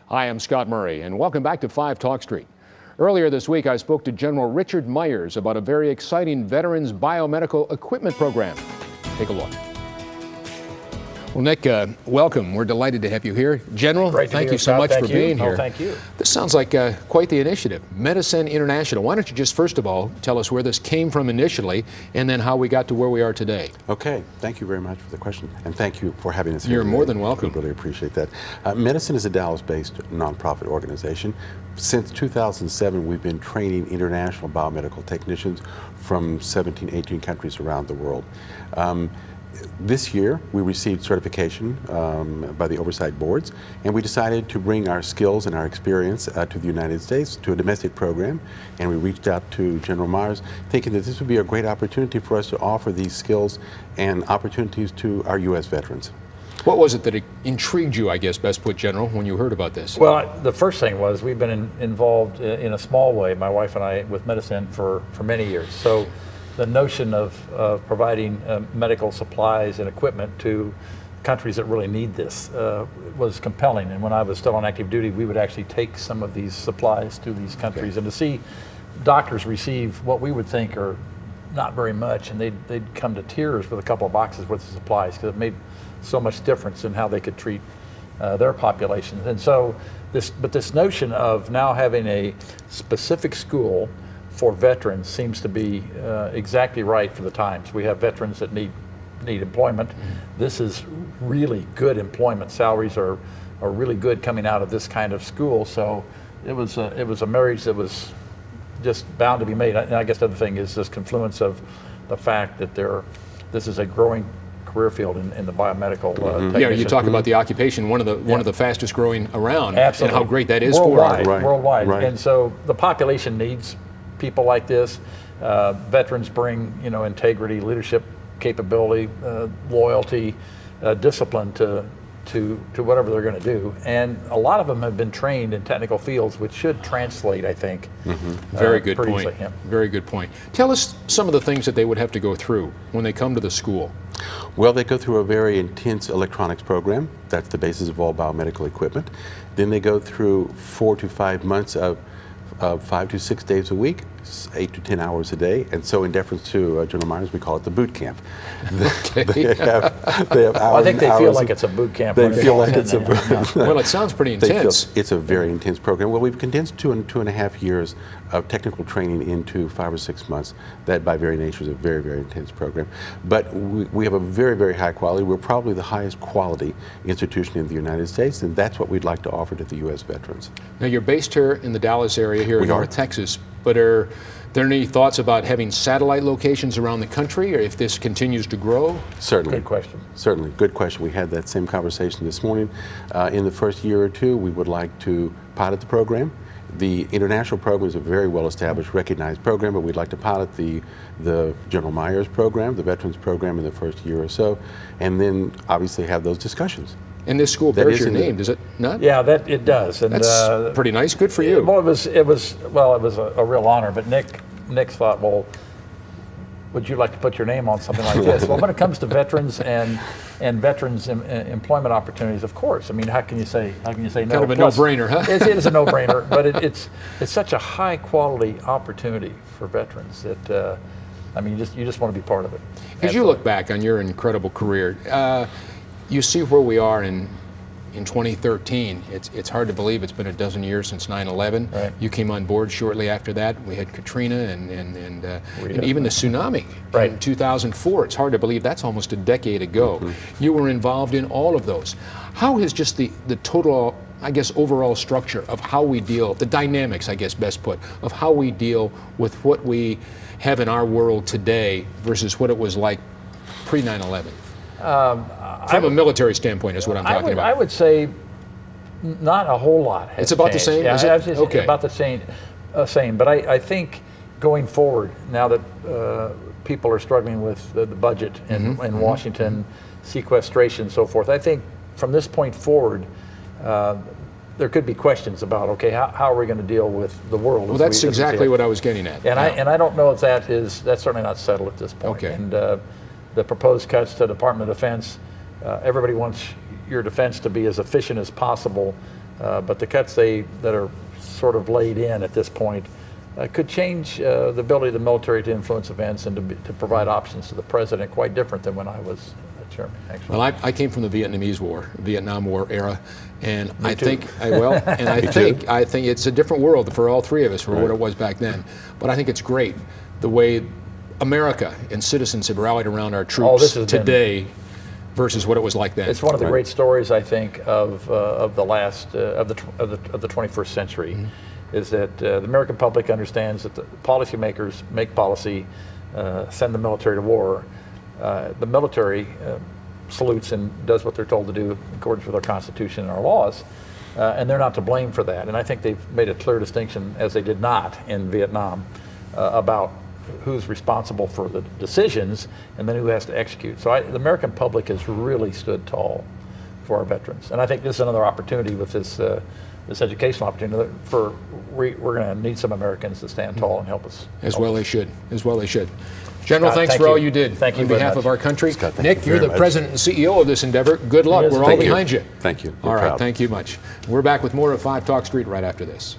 Hi, I'm Scott Murray, and welcome back to 5 Talk Street. Earlier this week, I spoke to General Richard Myers about a very exciting Veterans Biomedical Equipment Program. Take a look. Well, Nick, welcome. We're delighted to have you here. General, thank you so much for being here. Thank you. This sounds like quite the initiative. MediSend International. Why don't you just first of all tell us where this came from initially and then how we got to where we are today? Okay. Thank you very much for the question, and thank you for having us here. You're more than welcome. We really appreciate that. MediSend is a Dallas-based nonprofit organization. Since 2007, we've been training international biomedical technicians from 17, 18 countries around the world. This year, we received certification by the oversight boards, and we decided to bring our skills and our experience to the United States, to a domestic program, and we reached out to General Myers, thinking that this would be a great opportunity for us to offer these skills and opportunities to our U.S. veterans. What was it that intrigued you, I guess, best put, General, when you heard about this? Well, the first thing was we've been involved in a small way, my wife and I, with MediSend for many years. So the notion of providing medical supplies and equipment to countries that really need this was compelling. And when I was still on active duty, we would actually take some of these supplies to these countries. And to see doctors receive what we would think are not very much, and they'd come to tears with a couple of boxes worth of supplies because it made so much difference in how they could treat their population. And so this notion of now having a specific school for veterans seems to be exactly right for the times. We have veterans that need employment. This is really good employment. Salaries are really good coming out of this kind of school. So it was a marriage that was just bound to be made. And I guess the other thing is this confluence of the fact that this is a growing career field in the biomedical technician. Yeah, you talk about the occupation, one of the fastest growing around. Absolutely. And how great that is worldwide, for our worldwide. Right. And so the population needs people like this. Veterans bring, integrity, leadership capability, loyalty, discipline to whatever they're going to do. And a lot of them have been trained in technical fields, which should translate, I think. Very good pretty point. easily, yeah. Very good point. Tell us some of the things that they would have to go through when they come to the school. Well, they go through a very intense electronics program. That's the basis of all biomedical equipment. Then they go through 4 to 5 months of 5 to 6 days a week, 8 to 10 hours a day, and so in deference to General Myers, we call it the boot camp. They have hours. I think they feel like it's a boot camp. They feel like it's a boot camp. Well, it sounds pretty intense. It's a very intense program. Well, we've condensed 2.5 years of technical training into 5 or 6 months. That, by very nature, is a very, very intense program. But we have a very, very high quality. We're probably the highest quality institution in the United States, and that's what we'd like to offer to the U.S. veterans. Now, you're based here in the Dallas area, here in North Texas, but are there any thoughts about having satellite locations around the country, or if this continues to grow? Certainly. Good question. Certainly. Good question. We had that same conversation this morning. In the first year or two, we would like to pilot the program. The international program is a very well-established, recognized program, but we'd like to pilot the General Myers program, the Veterans program, in the first year or so, and then obviously have those discussions. And this school bears your name, does it not? Yeah, it does. And that's pretty nice. Good for you. Well, it was a real honor. But Nick thought, well, would you like to put your name on something like this? Well, when it comes to veterans and veterans employment opportunities, of course. I mean, how can you say no? Kind of a no-brainer, huh? It is a no-brainer, but it's such a high-quality opportunity for veterans that I mean, you just want to be part of it. As you look back on your incredible career, you see where we are in 2013. It's hard to believe it's been a dozen years since 9/11. Right. You came on board shortly after that. We had Katrina and even the tsunami in 2004. It's hard to believe that's almost a decade ago. You were involved in all of those. How has just the total, I guess, overall structure of how we deal, the dynamics, I guess, best put, of how we deal with what we have in our world today versus what it was like pre-9/11? From a military standpoint is what I'm talking about. I would say not a whole lot has It's about changed. the same? Yeah, Is it? Okay. About the same. But I think going forward, now that people are struggling with the budget in Washington, sequestration, and so forth, I think from this point forward, there could be questions about, okay, how are we going to deal with the world? Well, that's exactly what I was getting at. And I don't know if that's certainly not settled at this point. Okay. And the proposed cuts to the Department of Defense, everybody wants your defense to be as efficient as possible, but the cuts that are sort of laid in at this point could change the ability of the military to influence events and to provide options to the president, quite different than when I was chairman, actually. Well, I came from the Vietnam War era, and Me I too. think I think it's a different world for all three of us, for what it was back then. But I think it's great the way America and citizens have rallied around our troops today versus what it was like then. It's one of the great stories, I think, of the last of the 21st century. Is that the American public understands that the policymakers make policy, send the military to war. The military salutes and does what they're told to do in accordance with our Constitution and our laws, and they're not to blame for that. And I think they've made a clear distinction, as they did not in Vietnam, about who's responsible for the decisions and then who has to execute. So the American public has really stood tall for our veterans. And I think this is another opportunity with this educational opportunity we're going to need some Americans to stand tall and help us. As well they should. General, Scott, thanks for all you did on behalf of our country. Scott, Nick, you're the president and CEO of this endeavor. Good luck. We're all behind you. Thank you. All right, thank you much. We're back with more of 5 Talk Street right after this.